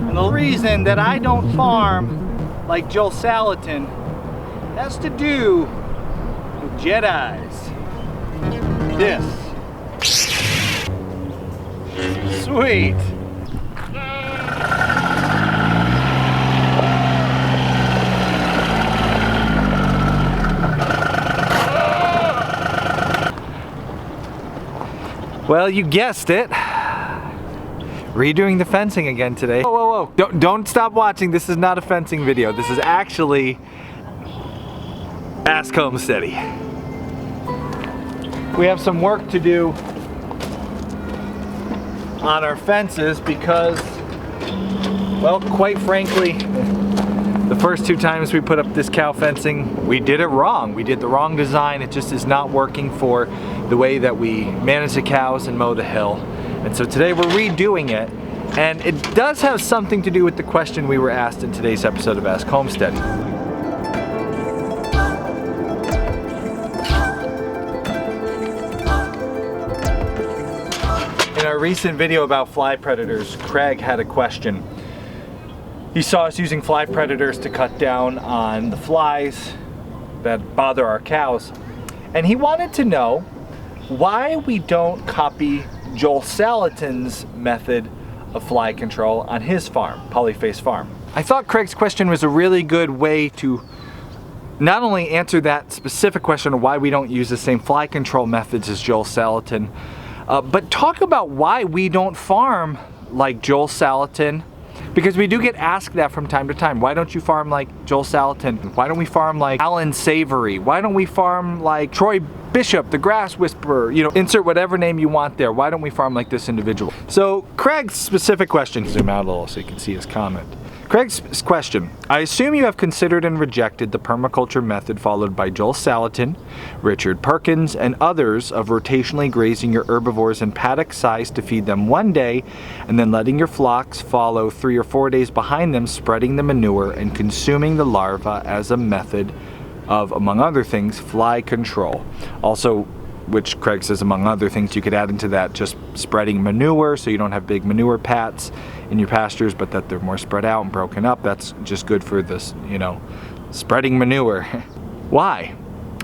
And the reason that I don't farm like Joel Salatin has to do with Jedis. This. Sweet. Well, you guessed it. Redoing the fencing again today. Whoa, whoa, whoa. Don't stop watching. This is not a fencing video. This is actually Ask Homesteady. We have some work to do on our fences because, well, quite frankly, the first 2 times we put up this cow fencing, we did it wrong. We did the wrong design. It just is not working for the way that we manage the cows and mow the hill. And so today we're redoing it, and it does have something to do with the question we were asked in today's episode of Ask Homesteady. In our recent video about fly predators, Craig had a question. He saw us using fly predators to cut down on the flies that bother our cows, and he wanted to know why we don't copy Joel Salatin's method of fly control on his farm, Polyface Farm. I thought Craig's question was a really good way to not only answer that specific question of why we don't use the same fly control methods as Joel Salatin, but talk about why we don't farm like Joel Salatin, because we do get asked that from time to time. Why don't you farm like Joel Salatin? Why don't we farm like Alan Savory? Why don't we farm like Troy Bishop, the grass whisperer? You know, insert whatever name you want there. Why don't we farm like this individual? So Craig's specific question, zoom out a little so you can see his comment. Craig's question: I assume you have considered and rejected the permaculture method followed by Joel Salatin, Richard Perkins, and others of rotationally grazing your herbivores in paddock size to feed them one day and then letting your flocks follow 3 or 4 days behind them, spreading the manure and consuming the larvae as a method of, among other things, fly control. Also, which Craig says, among other things, you could add into that just spreading manure so you don't have big manure pats in your pastures, but that they're more spread out and broken up. That's just good for this, you know, spreading manure. Why?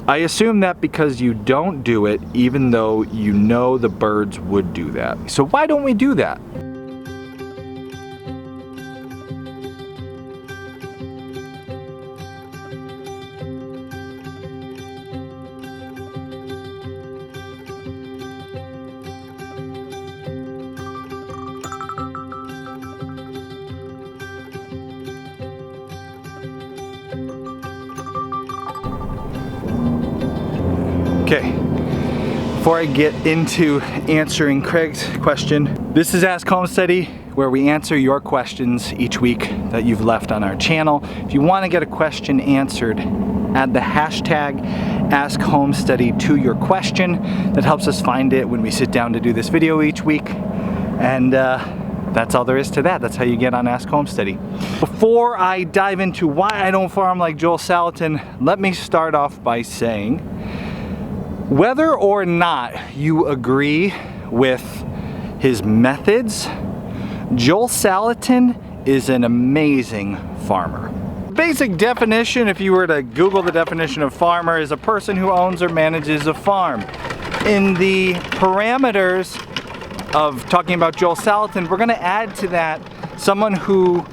I assume that because you don't do it even though you know the birds would do that. So why don't we do that? Okay, before I get into answering Craig's question, this is Ask Homesteady, where we answer your questions each week that you've left on our channel. If you want to get a question answered, add the hashtag Ask Homesteady to your question. That helps us find it when we sit down to do this video each week. And that's all there is to that. That's how you get on Ask Homesteady. Before I dive into why I don't farm like Joel Salatin, let me start off by saying, whether or not you agree with his methods, Joel Salatin is an amazing farmer. Basic definition, if you were to Google the definition of farmer, is a person who owns or manages a farm. In the parameters of talking about Joel Salatin, we're going to add to that someone who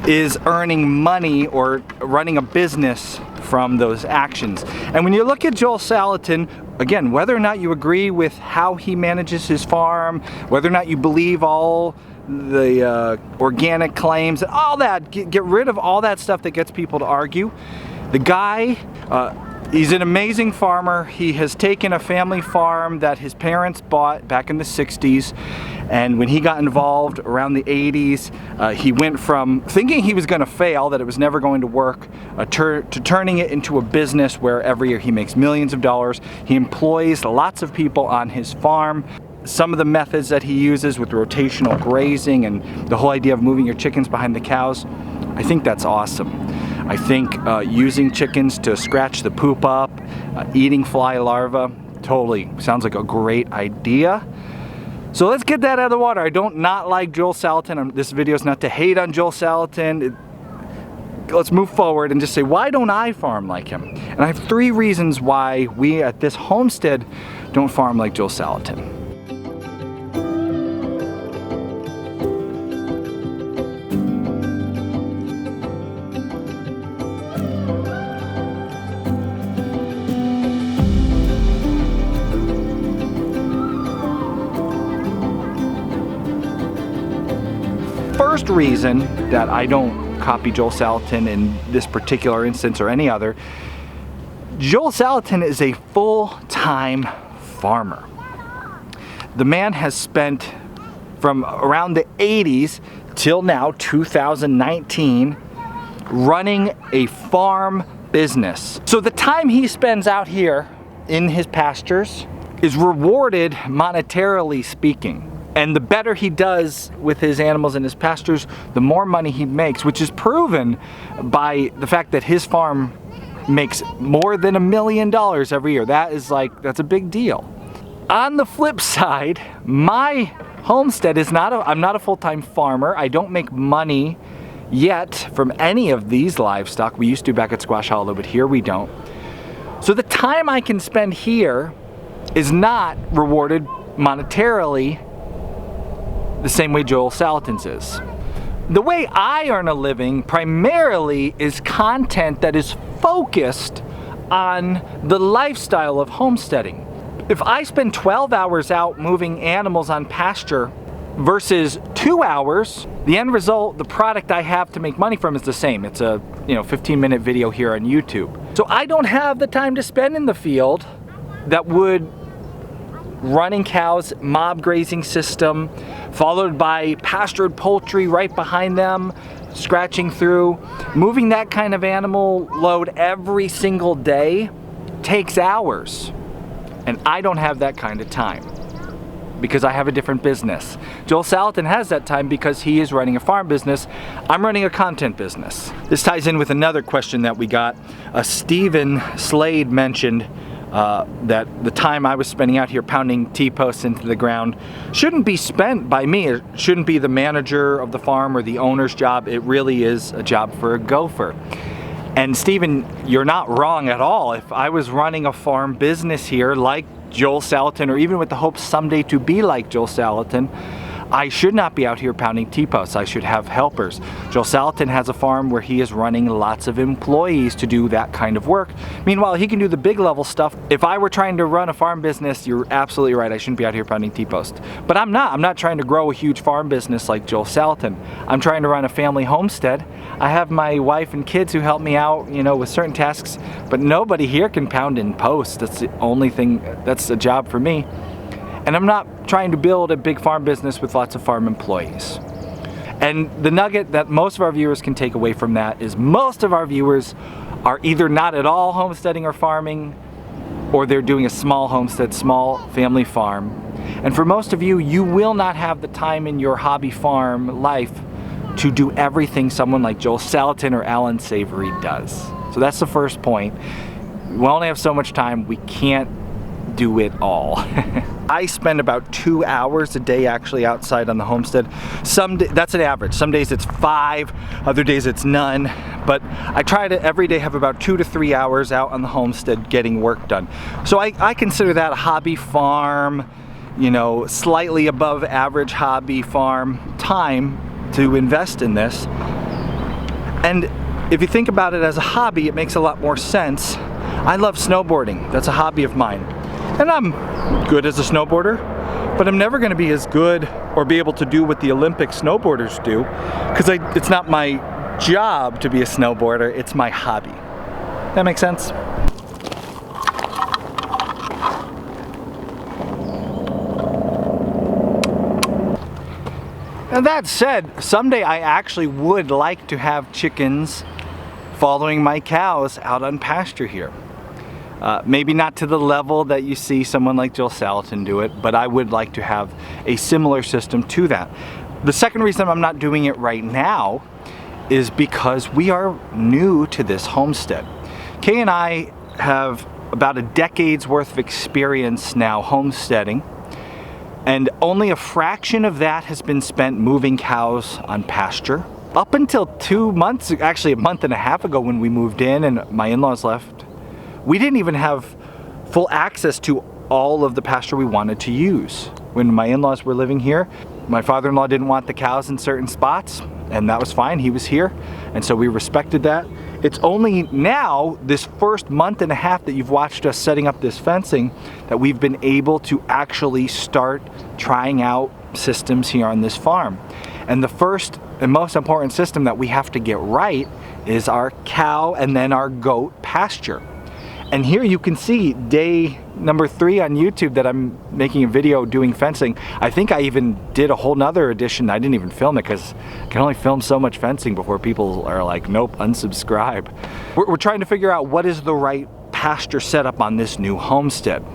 is earning money or running a business from those actions. And when you look at Joel Salatin, again, whether or not you agree with how he manages his farm, whether or not you believe all the organic claims and all that, get rid of all that stuff that gets people to argue. The guy, he's an amazing farmer. He has taken a family farm that his parents bought back in the 60s, and when he got involved around the 80s, he went from thinking he was going to fail, that it was never going to work, to turning it into a business where every year he makes millions of dollars. He employs lots of people on his farm. Some of the methods that he uses with rotational grazing and the whole idea of moving your chickens behind the cows, I think that's awesome. I think using chickens to scratch the poop up, eating fly larvae, Totally. Sounds like a great idea. So let's get that out of the water. I don't not like Joel Salatin. This video is not to hate on Joel Salatin. Let's move forward and just say, why don't I farm like him? And I have 3 reasons why we at this homestead don't farm like Joel Salatin. First reason that I don't copy Joel Salatin in this particular instance or any other, Joel Salatin is a full-time farmer. The man has spent from around the 80s till now, 2019, running a farm business. So the time he spends out here in his pastures is rewarded monetarily speaking. And the better he does with his animals in his pastures, the more money he makes, which is proven by the fact that his farm makes more than $1 million every year. That's a big deal. On the flip side, my homestead is I'm not a full-time farmer. I don't make money yet from any of these livestock. We used to back at Squash Hollow, but here we don't. So the time I can spend here is not rewarded monetarily the same way Joel Salatin's is. The way I earn a living primarily is content that is focused on the lifestyle of homesteading. If I spend 12 hours out moving animals on pasture versus 2 hours, the end result, the product I have to make money from is the same. It's a 15-minute video here on YouTube. So I don't have the time to spend in the field that would running cows, mob grazing system, followed by pastured poultry right behind them, scratching through. Moving that kind of animal load every single day takes hours. And I don't have that kind of time because I have a different business. Joel Salatin has that time because he is running a farm business. I'm running a content business. This ties in with another question that we got. Stephen Slade mentioned that the time I was spending out here pounding T-posts into the ground shouldn't be spent by me. It shouldn't be the manager of the farm or the owner's job. It really is a job for a gopher. And Stephen, you're not wrong at all. If I was running a farm business here like Joel Salatin, or even with the hopes someday to be like Joel Salatin, I should not be out here pounding T-posts. I should have helpers. Joel Salatin has a farm where he is running lots of employees to do that kind of work. Meanwhile, he can do the big level stuff. If I were trying to run a farm business, you're absolutely right. I shouldn't be out here pounding T-posts. But I'm not. I'm not trying to grow a huge farm business like Joel Salatin. I'm trying to run a family homestead. I have my wife and kids who help me out, with certain tasks, but nobody here can pound in posts. That's the only thing, that's a job for me. And I'm not trying to build a big farm business with lots of farm employees. And the nugget that most of our viewers can take away from that is most of our viewers are either not at all homesteading or farming, or they're doing a small homestead, small family farm. And for most of you, you will not have the time in your hobby farm life to do everything someone like Joel Salatin or Alan Savory does. So that's the first point. We only have so much time, we can't do it all. I spend about 2 hours a day actually outside on the homestead. That's an average. Some days it's 5, other days it's none. But I try to every day have about 2 to 3 hours out on the homestead getting work done. So I consider that a hobby farm, slightly above average hobby farm time to invest in this. And if you think about it as a hobby, it makes a lot more sense. I love snowboarding. That's a hobby of mine. And I'm good as a snowboarder, but I'm never going to be as good or be able to do what the Olympic snowboarders do, because it's not my job to be a snowboarder, it's my hobby. That makes sense? Now that said, someday I actually would like to have chickens following my cows out on pasture here. Maybe not to the level that you see someone like Joel Salatin do it, but I would like to have a similar system to that. The second reason I'm not doing it right now is because we are new to this homestead. Kay and I have about a decade's worth of experience now homesteading, and only a fraction of that has been spent moving cows on pasture. Up until 2 months, actually a month and a half ago when we moved in and my in-laws left, we didn't even have full access to all of the pasture we wanted to use. When my in-laws were living here, my father-in-law didn't want the cows in certain spots, and that was fine, he was here, and so we respected that. It's only now, this first month and a half that you've watched us setting up this fencing, that we've been able to actually start trying out systems here on this farm. And the first and most important system that we have to get right is our cow and then our goat pasture. And here you can see day number 3 on YouTube that I'm making a video doing fencing. I think I even did a whole nother edition. I didn't even film it because I can only film so much fencing before people are like, nope, unsubscribe. We're trying to figure out what is the right pasture setup on this new homestead.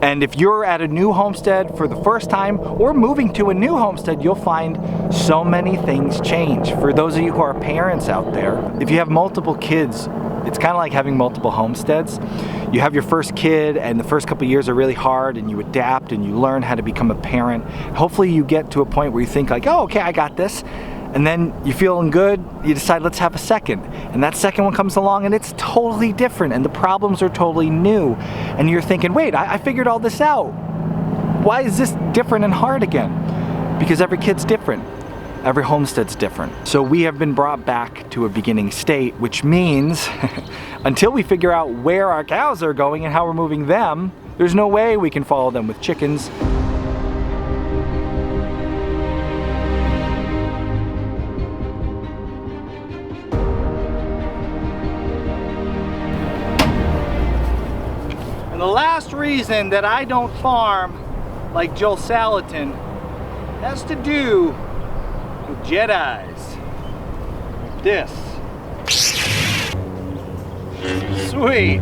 And if you're at a new homestead for the first time or moving to a new homestead, you'll find so many things change. For those of you who are parents out there, if you have multiple kids, it's kind of like having multiple homesteads. You have your first kid and the first couple of years are really hard and you adapt and you learn how to become a parent. Hopefully you get to a point where you think like, oh, okay, I got this. And then you're feeling good, you decide let's have a second. And that second one comes along and it's totally different and the problems are totally new. And you're thinking, wait, I figured all this out. Why is this different and hard again? Because every kid's different. Every homestead's different. So we have been brought back to a beginning state, which means until we figure out where our cows are going and how we're moving them, there's no way we can follow them with chickens. And the last reason that I don't farm like Joel Salatin has to do with Jedis. This. Sweet.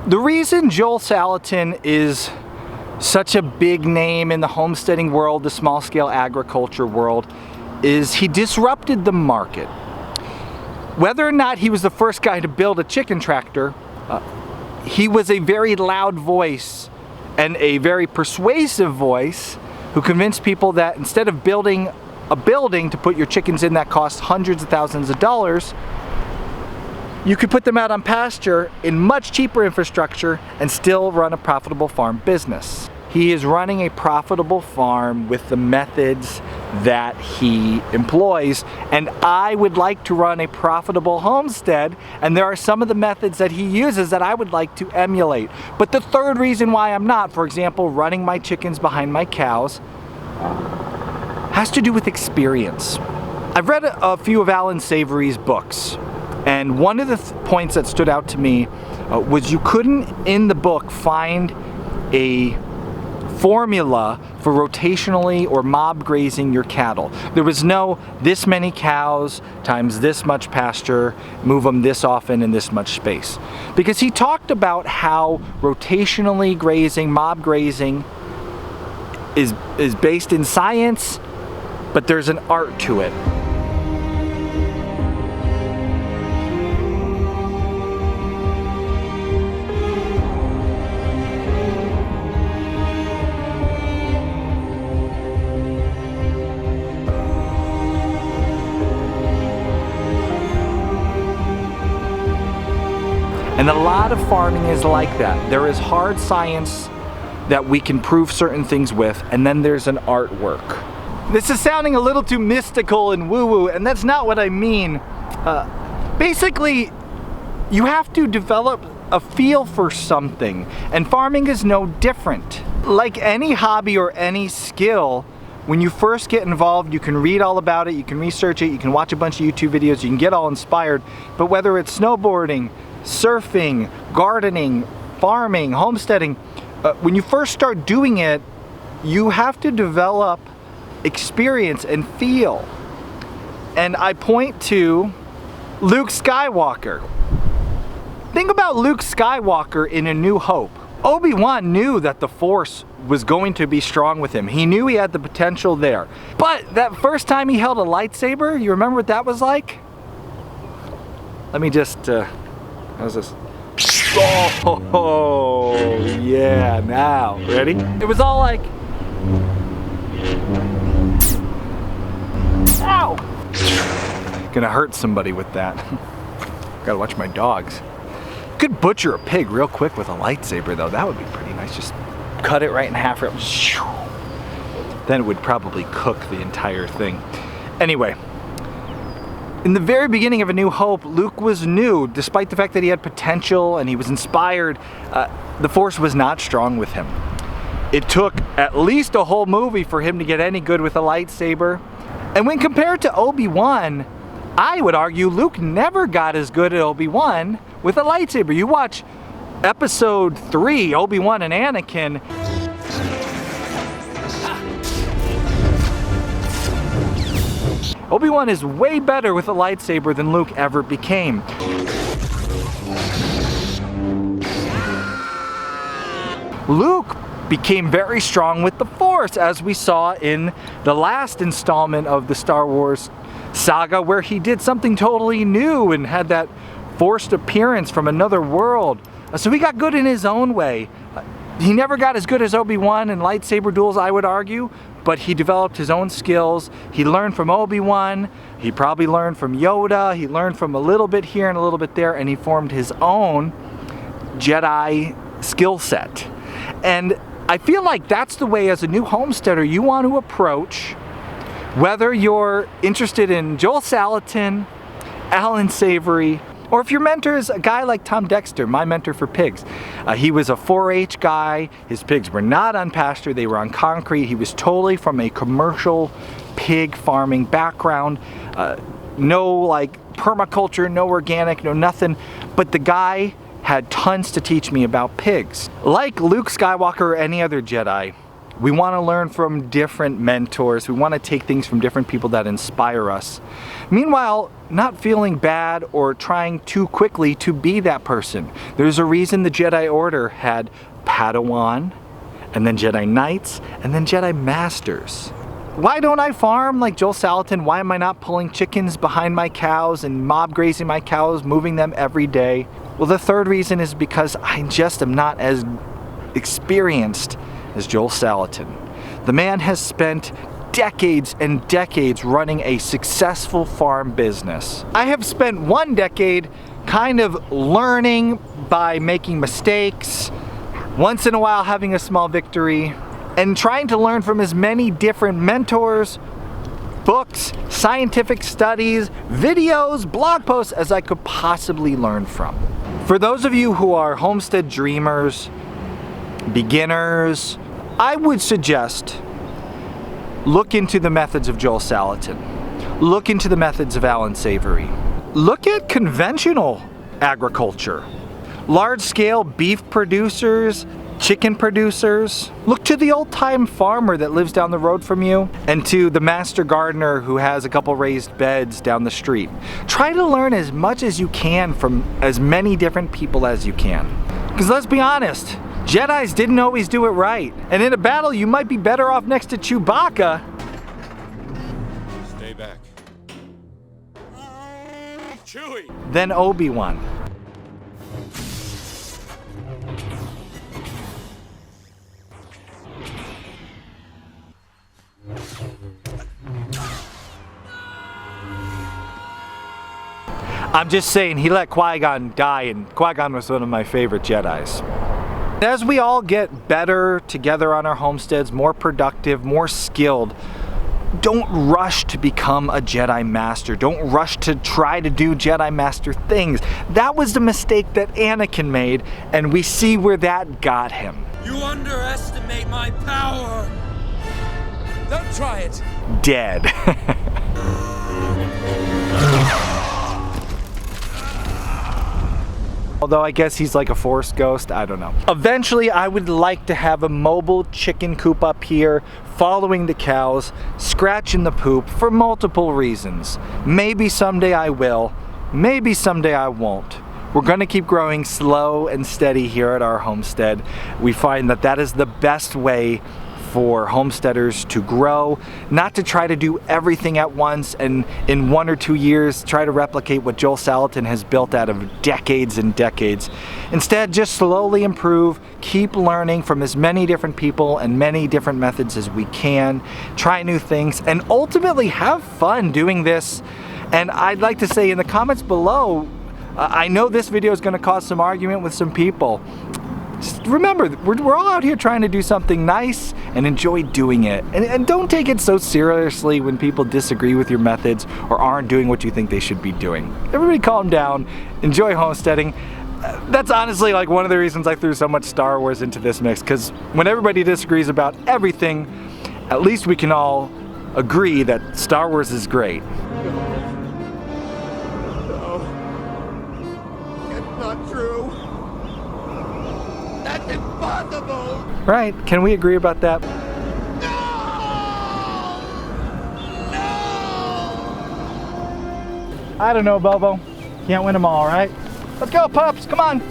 The reason Joel Salatin is such a big name in the homesteading world, the small scale agriculture world, is he disrupted the market. Whether or not he was the first guy to build a chicken tractor, he was a very loud voice and a very persuasive voice who convinced people that instead of building a building to put your chickens in that costs hundreds of thousands of dollars, you could put them out on pasture in much cheaper infrastructure and still run a profitable farm business. He is running a profitable farm with the methods that he employs, and I would like to run a profitable homestead, and there are some of the methods that he uses that I would like to emulate. But the third reason why I'm not, for example, running my chickens behind my cows, has to do with experience. I've read a few of Alan Savory's books, and one of the points that stood out to me was you couldn't in the book find a formula for rotationally or mob grazing your cattle. There was no this many cows times this much pasture, move them this often in this much space. Because he talked about how rotationally grazing, mob grazing is based in science, but there's an art to it. And a lot of farming is like that. There is hard science that we can prove certain things with, and then there's an artwork. This is sounding a little too mystical and woo-woo, and that's not what I mean. Basically, you have to develop a feel for something, and farming is no different. Like any hobby or any skill, when you first get involved, you can read all about it, you can research it, you can watch a bunch of YouTube videos, you can get all inspired, but whether it's snowboarding, surfing, gardening, farming, homesteading, when you first start doing it, you have to develop experience and feel. And I point to Luke Skywalker. Think about Luke Skywalker in A New Hope. Obi-Wan knew that the Force was going to be strong with him. He knew he had the potential there. But that first time he held a lightsaber, you remember what that was like? Let me just, how's this? Oh, yeah, now. Ready? It was all like, ow! Gonna hurt somebody with that. Gotta watch my dogs. Could butcher a pig real quick with a lightsaber though. That would be pretty nice. Just cut it right in half. Then it would probably cook the entire thing. Anyway, in the very beginning of A New Hope, Luke was new. Despite the fact that he had potential and he was inspired, the Force was not strong with him. It took at least a whole movie for him to get any good with a lightsaber. And when compared to Obi-Wan, I would argue Luke never got as good at Obi-Wan with a lightsaber. You watch Episode 3, Obi-Wan and Anakin. Obi-Wan is way better with a lightsaber than Luke ever became. Luke became very strong with the Force, as we saw in the last installment of the Star Wars saga, where he did something totally new and had that forced appearance from another world. So he got good in his own way. He never got as good as Obi-Wan in lightsaber duels, I would argue, but he developed his own skills. He learned from Obi-Wan, he probably learned from Yoda, he learned from a little bit here and a little bit there, and he formed his own Jedi skill set. And I feel like that's the way, as a new homesteader, you want to approach, whether you're interested in Joel Salatin, Alan Savory, or if your mentor is a guy like Tom Dexter, my mentor for pigs. He was a 4-H guy. His pigs were not on pasture, they were on concrete. He was totally from a commercial pig farming background. No like permaculture, no organic, no nothing. But the guy had tons to teach me about pigs. Like Luke Skywalker or any other Jedi, we want to learn from different mentors. We want to take things from different people that inspire us. Meanwhile, not feeling bad or trying too quickly to be that person. There's a reason the Jedi Order had Padawan, and then Jedi Knights, and then Jedi Masters. Why don't I farm like Joel Salatin? Why am I not pulling chickens behind my cows and mob grazing my cows, moving them every day? Well, the third reason is because I just am not as experienced as Joel Salatin. The man has spent decades and decades running a successful farm business. I have spent 1 decade kind of learning by making mistakes, once in a while having a small victory, and trying to learn from as many different mentors, books, scientific studies, videos, blog posts as I could possibly learn from. For those of you who are homestead dreamers, beginners, I would suggest look into the methods of Joel Salatin. Look into the methods of Alan Savory. Look at conventional agriculture. Large-scale beef producers, chicken producers. Look to the old-time farmer that lives down the road from you, and to the master gardener who has a couple raised beds down the street. Try to learn as much as you can from as many different people as you can. Because let's be honest, Jedis didn't always do it right. And in a battle, you might be better off next to Chewbacca. Stay back. Chewie! Than Obi-Wan. I'm just saying, he let Qui-Gon die, and Qui-Gon was one of my favorite Jedis. As we all get better together on our homesteads, more productive, more skilled, don't rush to become a Jedi Master. Don't rush to try to do Jedi Master things. That was the mistake that Anakin made, and we see where that got him. You underestimate my power! Don't try it! Dead. Although I guess he's like a Force ghost, I don't know. Eventually, I would like to have a mobile chicken coop up here, following the cows, scratching the poop for multiple reasons. Maybe someday I will, maybe someday I won't. We're gonna keep growing slow and steady here at our homestead. We find that that is the best way for homesteaders to grow, not to try to do everything at once and in 1 or 2 years try to replicate what Joel Salatin has built out of decades and decades. Instead, just slowly improve, keep learning from as many different people and many different methods as we can, try new things, and ultimately have fun doing this. And I'd like to say in the comments below, I know this video is going to cause some argument with some people. Just remember, we're all out here trying to do something nice and enjoy doing it. And don't take it so seriously when people disagree with your methods or aren't doing what you think they should be doing. Everybody calm down, enjoy homesteading. That's honestly like one of the reasons I threw so much Star Wars into this mix, because when everybody disagrees about everything, at least we can all agree that Star Wars is great. No. It's not true. That's impossible! Right, can we agree about that? No! No! I don't know, Bobo. Can't win them all, right? Let's go, pups, come on!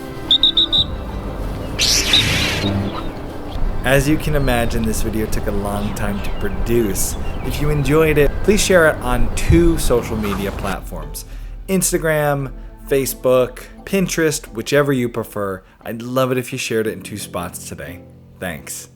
As you can imagine, this video took a long time to produce. If you enjoyed it, please share it on 2 social media platforms: Instagram, Facebook, Pinterest, whichever you prefer. I'd love it if you shared it in 2 spots today. Thanks.